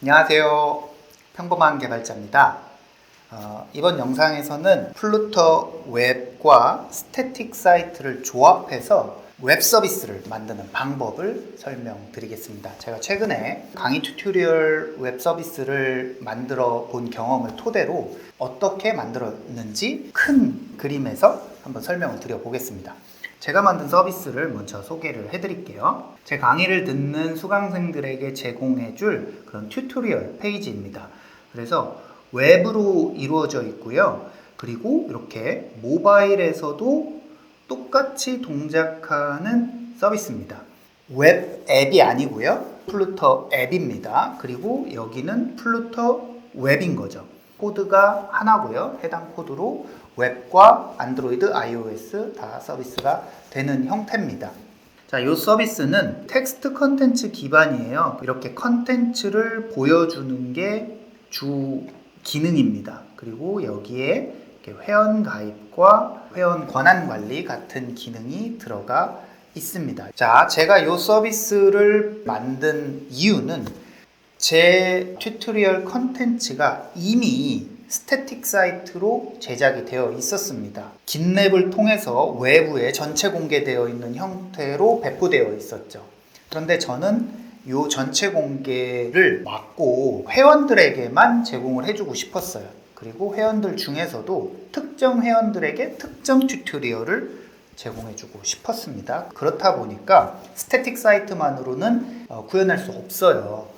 안녕하세요. 평범한 개발자입니다. 이번 영상에서는 플루터 웹과 스태틱 사이트를 조합해서 웹 서비스를 만드는 방법을 설명드리겠습니다. 제가 최근에 강의 튜토리얼 웹 서비스를 만들어 본 경험을 토대로 어떻게 만들었는지 큰 그림에서 한번 설명을 드려보겠습니다. 제가 만든 서비스를 먼저 소개를 해드릴게요. 제 강의를 듣는 수강생들에게 제공해줄 그런 튜토리얼 페이지입니다. 그래서 웹으로 이루어져 있고요. 그리고 이렇게 모바일에서도 똑같이 동작하는 서비스입니다. 웹 앱이 아니고요. 플루터 앱입니다. 그리고 여기는 플루터 웹인 거죠. 코드가 하나고요. 해당 코드로 웹과 안드로이드, iOS 다 서비스가 되는 형태입니다. 자, 이 서비스는 텍스트 컨텐츠 기반이에요. 이렇게 컨텐츠를 보여주는 게 주 기능입니다. 그리고 여기에 회원 가입과 회원 권한 관리 같은 기능이 들어가 있습니다. 자, 제가 이 서비스를 만든 이유는 제 튜토리얼 컨텐츠가 이미 스태틱 사이트로 제작이 되어 있었습니다. 긴랩을 통해서 외부에 전체 공개되어 있는 형태로 배포되어 있었죠. 그런데 저는 이 전체 공개를 막고 회원들에게만 제공을 해주고 싶었어요. 그리고 회원들 중에서도 특정 회원들에게 특정 튜토리얼을 제공해주고 싶었습니다. 그렇다 보니까 스태틱 사이트만으로는 구현할 수 없어요.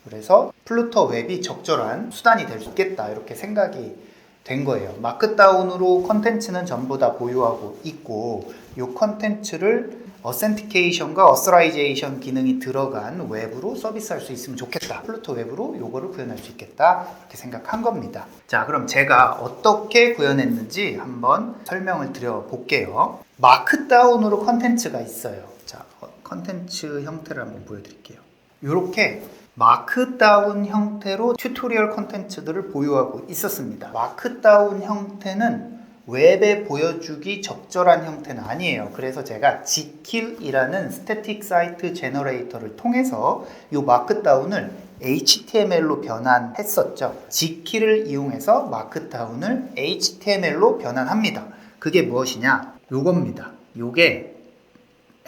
그래서 플루터 웹이 적절한 수단이 될 수 있겠다 이렇게 생각이 된 거예요. 마크다운으로 컨텐츠는 전부 다 보유하고 있고 이 컨텐츠를 어센티케이션과 어서라이제이션 기능이 들어간 웹으로 서비스할 수 있으면 좋겠다. 플루터 웹으로 이거를 구현할 수 있겠다 이렇게 생각한 겁니다. 자, 그럼 제가 어떻게 구현했는지 한번 설명을 드려 볼게요. 마크다운으로 컨텐츠가 있어요. 자, 컨텐츠 형태를 한번 보여드릴게요. 이렇게 마크다운 형태로 튜토리얼 콘텐츠들을 보유하고 있었습니다. 마크다운 형태는 웹에 보여주기 적절한 형태는 아니에요. 그래서 제가 지킬이라는 스태틱 사이트 제너레이터를 통해서 이 마크다운을 HTML로 변환했었죠. 지킬을 이용해서 마크다운을 HTML로 변환합니다. 그게 무엇이냐? 요겁니다. 요게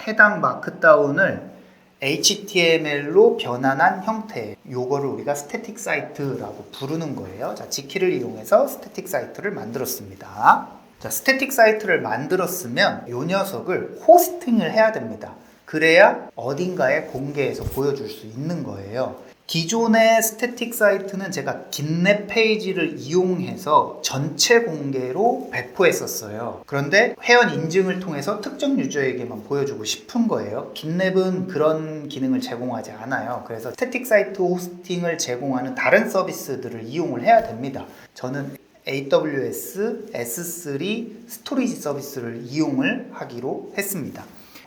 해당 마크다운을 HTML로 변환한 형태, 요거를 우리가 스태틱 사이트라고 부르는 거예요. 자, 지키를 이용해서 스태틱 사이트를 만들었습니다. 자, 스태틱 사이트를 만들었으면 이 녀석을 호스팅을 해야 됩니다. 그래야 어딘가에 공개해서 보여줄 수 있는 거예요. 기존의 스태틱 사이트는 제가 긴랩 페이지를 이용해서 전체 공개로 배포했었어요. 그런데 회원 인증을 통해서 특정 유저에게만 보여주고 싶은 거예요. 긴랩은 그런 기능을 제공하지 않아요. 그래서 스태틱 사이트 호스팅을 제공하는 다른 서비스들을 이용을 해야 됩니다. 저는 AWS S3 스토리지 서비스를 이용을 하기로 했습니다.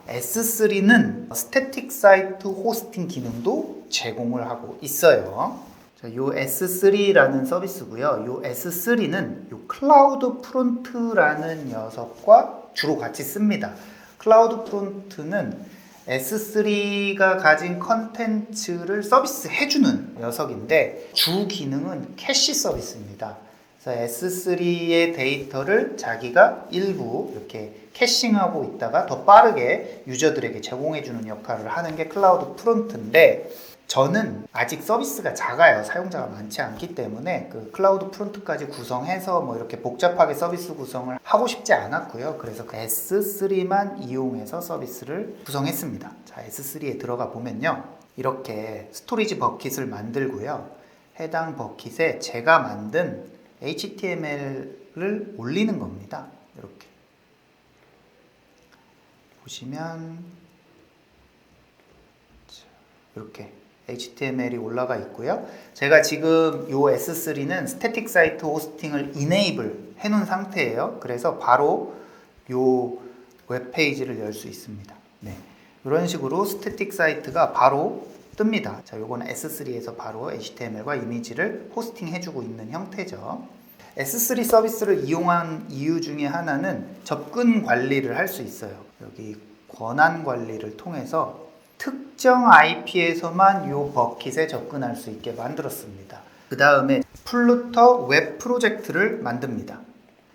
S3는 스태틱 사이트 호스팅 기능도 제공을 하고 있어요. 자, 요 S3라는 서비스고요. 요 S3는 요 클라우드 프론트라는 녀석과 주로 같이 씁니다. 클라우드 프론트는 S3가 가진 컨텐츠를 서비스 해주는 녀석인데 주 기능은 캐시 서비스입니다. S3의 데이터를 자기가 일부 이렇게 캐싱하고 있다가 더 빠르게 유저들에게 제공해주는 역할을 하는 게 클라우드 프론트인데 저는 아직 서비스가 작아요. 사용자가 많지 않기 때문에 그 클라우드 프론트까지 구성해서 뭐 이렇게 복잡하게 서비스 구성을 하고 싶지 않았고요. 그래서 그 S3만 이용해서 서비스를 구성했습니다. 자, S3에 들어가 보면요. 이렇게 스토리지 버킷을 만들고요. 해당 버킷에 제가 만든 HTML을 올리는 겁니다. 이렇게 보시면 이렇게 HTML이 올라가 있고요. 제가 지금 이 S3는 스태틱 사이트 호스팅을 이네이블 해놓은 상태예요. 그래서 바로 이 웹페이지를 열 수 있습니다. 네, 이런 식으로 스태틱 사이트가 바로 뜹니다. 자, 요거는 S3에서 바로 HTML과 이미지를 호스팅 해주고 있는 형태죠. S3 서비스를 이용한 이유 중에 하나는 접근 관리를 할 수 있어요. 여기 권한 관리를 통해서 특정 IP에서만 이 버킷에 접근할 수 있게 만들었습니다. 그 다음에 플루터 웹 프로젝트를 만듭니다.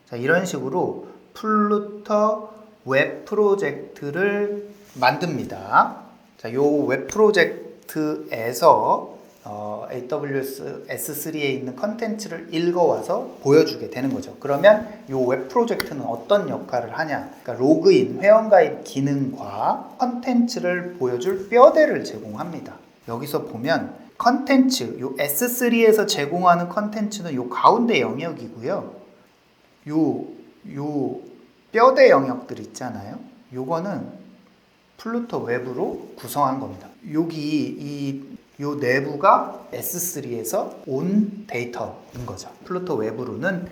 자, 이런 식으로 플루터 웹 프로젝트를 만듭니다. 자, 이 웹 프로젝트에서 AWS S3에 있는 컨텐츠를 읽어와서 보여주게 되는 거죠. 그러면 이 웹 프로젝트는 어떤 역할을 하냐? 그러니까 로그인, 회원가입 기능과 컨텐츠를 보여줄 뼈대를 제공합니다. 여기서 보면 컨텐츠, 이 S3에서 제공하는 컨텐츠는 이 가운데 영역이고요. 요 뼈대 영역들 있잖아요. 요거는 플루터 웹으로 구성한 겁니다. 여기 요 내부가 S3에서 온 데이터인 거죠. 플루터 웹으로는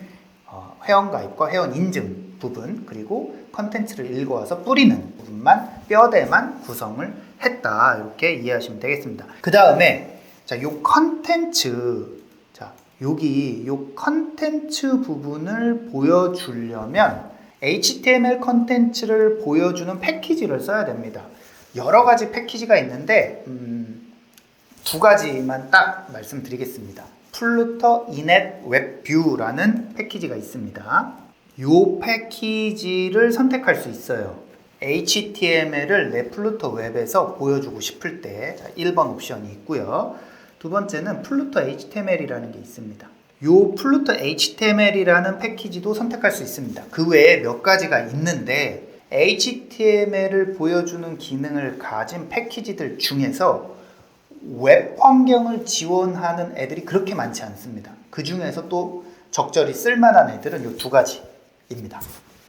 회원 가입과 회원 인증 부분, 그리고 컨텐츠를 읽어와서 뿌리는 부분만, 뼈대만 구성을 했다, 이렇게 이해하시면 되겠습니다. 그 다음에 자, 요 컨텐츠, 자, 여기 요 컨텐츠 부분을 보여주려면 HTML 컨텐츠를 보여주는 패키지를 써야 됩니다. 여러 가지 패키지가 있는데 두 가지만 딱 말씀드리겠습니다. 플루터 이넷 웹뷰라는 패키지가 있습니다. 이 패키지를 선택할 수 있어요. HTML을 내 플루터 웹에서 보여주고 싶을 때 1번 옵션이 있고요. 두 번째는 플루터 HTML이라는 게 있습니다. 이 플루터 HTML이라는 패키지도 선택할 수 있습니다. 그 외에 몇 가지가 있는데 HTML을 보여주는 기능을 가진 패키지들 중에서 웹 환경을 지원하는 애들이 그렇게 많지 않습니다. 그 중에서 또 적절히 쓸만한 애들은 이 두 가지입니다.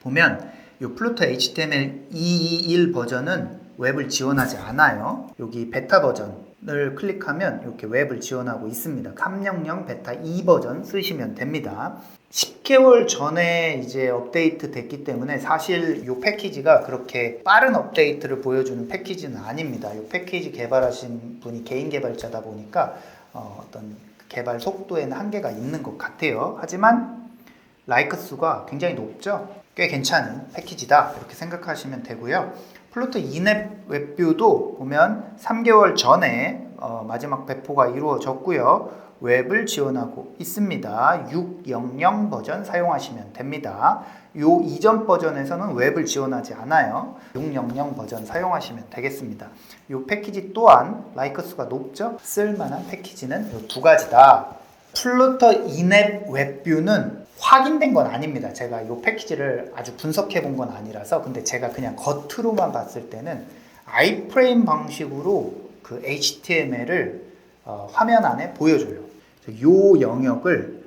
보면 이 플루터 HTML 221 버전은 웹을 지원하지 않아요. 여기 베타 버전을 클릭하면 이렇게 웹을 지원하고 있습니다. 3.0 베타 2 버전 쓰시면 됩니다. 10개월 전에 이제 업데이트 됐기 때문에 사실 이 패키지가 그렇게 빠른 업데이트를 보여주는 패키지는 아닙니다. 이 패키지 개발하신 분이 개인 개발자다 보니까 어떤 개발 속도에는 한계가 있는 것 같아요. 하지만 라이크 수가 굉장히 높죠. 꽤 괜찮은 패키지다, 이렇게 생각하시면 되고요. 플루터 이넷 웹뷰도 보면 3개월 전에 마지막 배포가 이루어졌고요. 웹을 지원하고 있습니다. 6.00 버전 사용하시면 됩니다. 요 이전 버전에서는 웹을 지원하지 않아요. 6.00 버전 사용하시면 되겠습니다. 요 패키지 또한 라이크 수가 높죠. 쓸만한 패키지는 요 두 가지다. 플루터 이넷 웹뷰는 확인된 건 아닙니다. 제가 이 패키지를 아주 분석해 본 건 아니라서. 근데 제가 그냥 겉으로만 봤을 때는 아이프레임 방식으로 그 HTML을 화면 안에 보여줘요. 이 영역을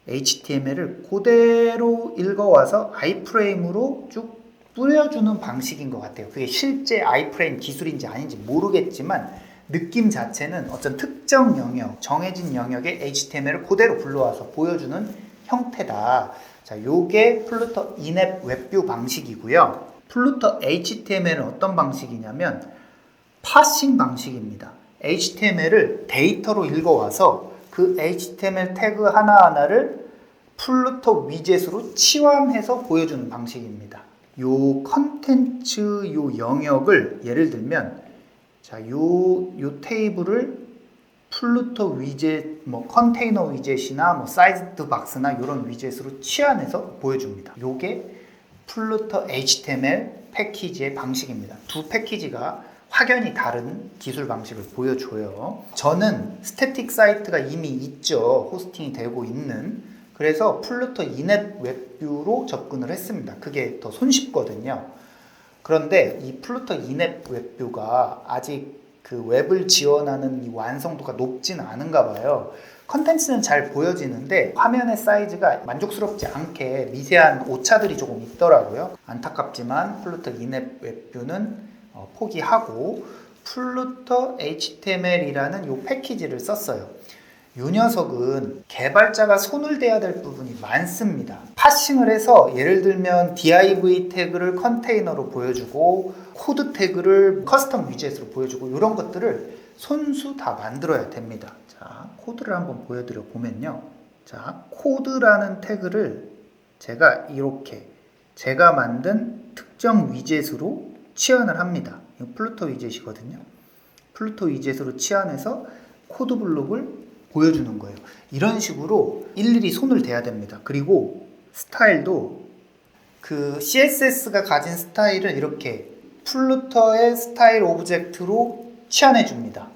HTML을 그대로 읽어와서 아이프레임으로 쭉 뿌려주는 방식인 것 같아요. 그게 실제 아이프레임 기술인지 아닌지 모르겠지만 느낌 자체는 어떤 특정 영역, 정해진 영역의 HTML을 그대로 불러와서 보여주는 형태다. 자, 요게 플루터 이넷 웹뷰 방식이고요. 플루터 HTML은 어떤 방식이냐면 파싱 방식입니다. HTML을 데이터로 읽어와서 그 HTML 태그 하나하나를 플루터 위젯으로 치환해서 보여주는 방식입니다. 요 컨텐츠 요 영역을 예를 들면 자, 요 테이블을 플루터 위젯, 컨테이너 위젯이나 사이즈드 박스나 이런 위젯으로 치환해서 보여줍니다. 요게 플루터 HTML 패키지의 방식입니다. 두 패키지가 확연히 다른 기술 방식을 보여줘요. 저는 스태틱 사이트가 이미 있죠. 호스팅이 되고 있는. 그래서 플루터 이넷 웹뷰로 접근을 했습니다. 그게 더 손쉽거든요. 그런데 이 플루터 이넷 웹뷰가 아직 그 웹을 지원하는 이 완성도가 높지는 않은가 봐요. 컨텐츠는 잘 보여지는데 화면의 사이즈가 만족스럽지 않게 미세한 오차들이 조금 있더라고요. 안타깝지만 플루터 이넷 웹뷰는 포기하고 플루터 HTML이라는 이 패키지를 썼어요. 이 녀석은 개발자가 손을 대야 될 부분이 많습니다. 파싱을 해서 예를 들면 div 태그를 컨테이너로 보여주고 코드 태그를 커스텀 위젯으로 보여주고 이런 것들을 손수 다 만들어야 됩니다. 자, 코드를 한번 보여드려 보면요. 자, 코드라는 태그를 제가 이렇게 제가 만든 특정 위젯으로 치환을 합니다. 이거 플루터 위젯이거든요. 플루토 위젯으로 치환해서 코드 블록을 보여주는 거예요. 이런 식으로 일일이 손을 대야 됩니다. 그리고 스타일도 그 CSS가 가진 스타일을 이렇게 플루터의 스타일 오브젝트로 치환해 줍니다.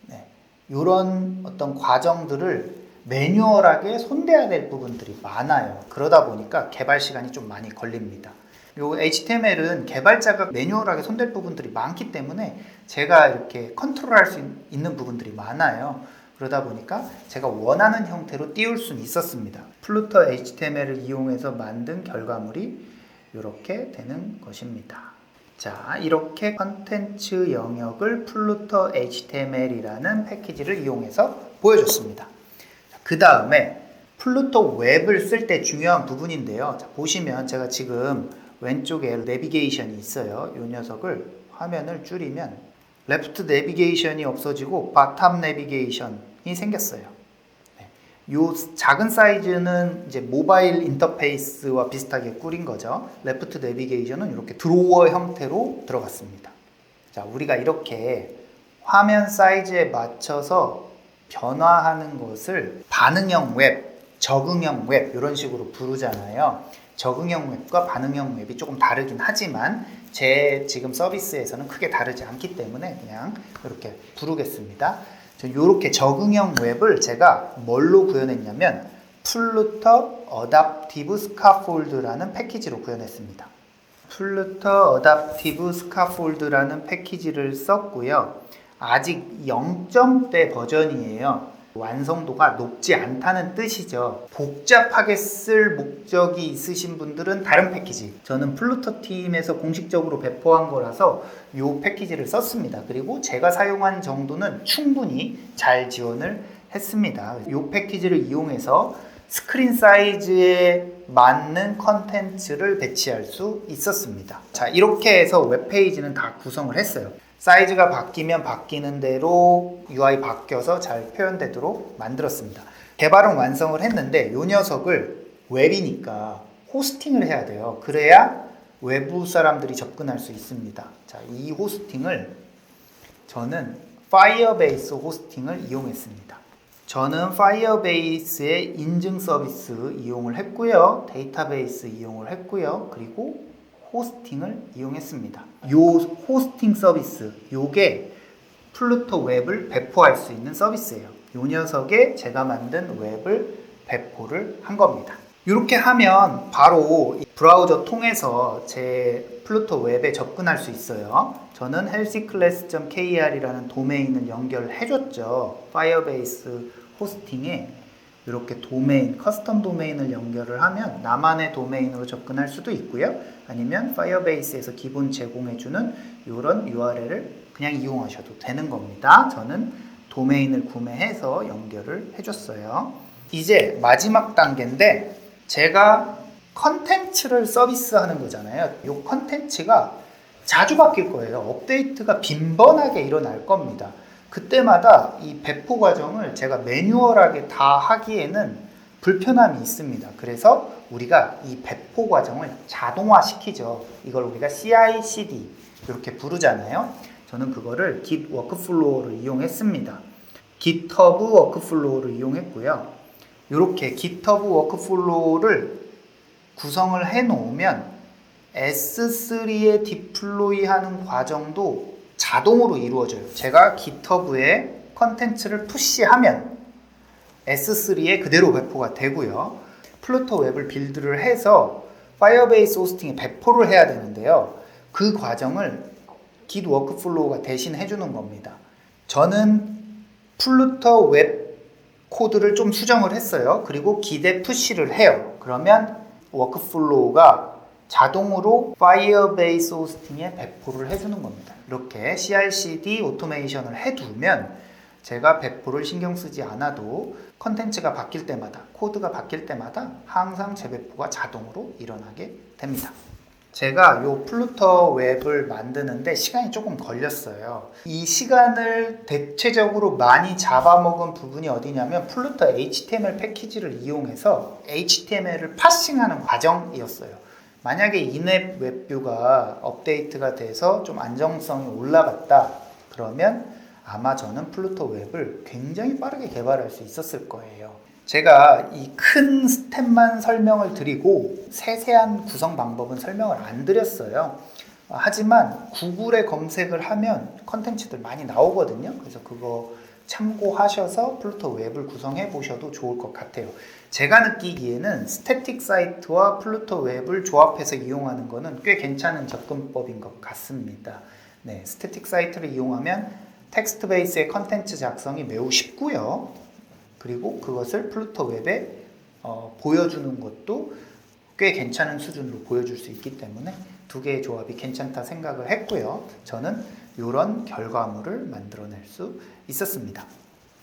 네. 이런 어떤 과정들을 매뉴얼하게 손대야 될 부분들이 많아요. 그러다 보니까 개발 시간이 좀 많이 걸립니다. 요 HTML은 개발자가 매뉴얼하게 손댈 부분들이 많기 때문에 제가 이렇게 컨트롤할 수 있는 부분들이 많아요. 그러다 보니까 제가 원하는 형태로 띄울 수는 있었습니다. 플루터 HTML을 이용해서 만든 결과물이 이렇게 되는 것입니다. 자, 이렇게 컨텐츠 영역을 플루터 HTML이라는 패키지를 이용해서 보여줬습니다. 그 다음에 플루터 웹을 쓸 때 중요한 부분인데요. 자, 보시면 제가 지금 왼쪽에 내비게이션이 있어요. 이 녀석을 화면을 줄이면 레프트 내비게이션이 없어지고 바텀 내비게이션이 생겼어요. 네. 이 작은 사이즈는 이제 모바일 인터페이스와 비슷하게 꾸린 거죠. 레프트 내비게이션은 이렇게 드로워 형태로 들어갔습니다. 자, 우리가 이렇게 화면 사이즈에 맞춰서 변화하는 것을 반응형 웹, 적응형 웹 이런 식으로 부르잖아요. 적응형 웹과 반응형 웹이 조금 다르긴 하지만 제 지금 서비스에서는 크게 다르지 않기 때문에 그냥 이렇게 부르겠습니다. 이렇게 적응형 웹을 제가 뭘로 구현했냐면 플루터 어답티브 스카폴드라는 패키지로 구현했습니다. 플루터 어답티브 스카폴드라는 패키지를 썼고요. 아직 0점대 버전이에요. 완성도가 높지 않다는 뜻이죠. 복잡하게 쓸 목적이 있으신 분들은 다른 패키지, 저는 플루터 팀에서 공식적으로 배포한 거라서 이 패키지를 썼습니다. 그리고 제가 사용한 정도는 충분히 잘 지원을 했습니다. 이 패키지를 이용해서 스크린 사이즈에 맞는 컨텐츠를 배치할 수 있었습니다. 자, 이렇게 해서 웹페이지는 다 구성을 했어요. 사이즈가 바뀌면 바뀌는 대로 UI 바뀌어서 잘 표현되도록 만들었습니다. 개발은 완성을 했는데 이 녀석을 웹이니까 호스팅을 해야 돼요. 그래야 외부 사람들이 접근할 수 있습니다. 자, 이 호스팅을 저는 파이어베이스 호스팅을 이용했습니다. 저는 파이어베이스의 인증 서비스 이용을 했고요. 데이터베이스 이용을 했고요. 그리고 호스팅을 이용했습니다. 요 호스팅 서비스, 요게 플루터 웹을 배포할 수 있는 서비스예요. 요 녀석에 제가 만든 웹을 배포를 한 겁니다. 이렇게 하면 바로 브라우저 통해서 제 플루터 웹에 접근할 수 있어요. 저는 healthyclass.kr이라는 도메인을 연결해 줬죠. 파이어베이스 호스팅에 이렇게 도메인, 커스텀 도메인을 연결을 하면 나만의 도메인으로 접근할 수도 있고요. 아니면 파이어베이스에서 기본 제공해주는 이런 URL을 그냥 이용하셔도 되는 겁니다. 저는 도메인을 구매해서 연결을 해줬어요. 이제 마지막 단계인데 제가 컨텐츠를 서비스하는 거잖아요. 이 컨텐츠가 자주 바뀔 거예요. 업데이트가 빈번하게 일어날 겁니다. 그때마다 이 배포 과정을 제가 매뉴얼하게 다 하기에는 불편함이 있습니다. 그래서 우리가 이 배포 과정을 자동화시키죠. 이걸 우리가 CI/CD 이렇게 부르잖아요. 저는 그거를 Git 워크플로우를 이용했습니다. GitHub 워크플로우를 이용했고요. 이렇게 GitHub 워크플로우를 구성을 해 놓으면 S3에 디플로이 하는 과정도 자동으로 이루어져요. 제가 GitHub에 컨텐츠를 푸시하면 S3에 그대로 배포가 되고요. 플루터 웹을 빌드를 해서 파이어베이스 호스팅에 배포를 해야 되는데요. 그 과정을 Git 워크플로우가 대신 해주는 겁니다. 저는 플루터 웹 코드를 좀 수정을 했어요. 그리고 Git에 푸시를 해요. 그러면 워크플로우가 자동으로 파이어베이스 호스팅에 배포를 해주는 겁니다. 이렇게 CI/CD 오토메이션을 해두면 제가 배포를 신경 쓰지 않아도 컨텐츠가 바뀔 때마다, 코드가 바뀔 때마다 항상 재배포가 자동으로 일어나게 됩니다. 제가 이 플루터 웹을 만드는데 시간이 조금 걸렸어요. 이 시간을 대체적으로 많이 잡아먹은 부분이 어디냐면 플루터 HTML 패키지를 이용해서 HTML을 파싱하는 과정이었어요. 만약에 인앱 웹뷰가 업데이트가 돼서 좀 안정성이 올라갔다 그러면 아마 저는 플루토 웹을 굉장히 빠르게 개발할 수 있었을 거예요. 제가 이 큰 스텝만 설명을 드리고 세세한 구성 방법은 설명을 안 드렸어요. 하지만 구글에 검색을 하면 컨텐츠들 많이 나오거든요. 그래서 그거 참고하셔서 플루토 웹을 구성해 보셔도 좋을 것 같아요. 제가 느끼기에는 스태틱 사이트와 플루토 웹을 조합해서 이용하는 것은 꽤 괜찮은 접근법인 것 같습니다. 네, 스태틱 사이트를 이용하면 텍스트 베이스의 컨텐츠 작성이 매우 쉽고요. 그리고 그것을 플루토 웹에 보여주는 것도 꽤 괜찮은 수준으로 보여줄 수 있기 때문에 두 개의 조합이 괜찮다 생각을 했고요. 저는 이런 결과물을 만들어낼 수 있었습니다.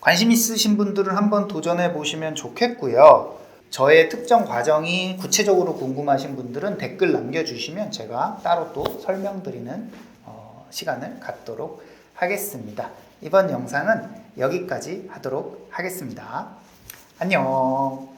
관심 있으신 분들은 한번 도전해 보시면 좋겠고요. 저의 특정 과정이 구체적으로 궁금하신 분들은 댓글 남겨주시면 제가 따로 또 설명드리는 시간을 갖도록 하겠습니다. 이번 영상은 여기까지 하도록 하겠습니다. 안녕.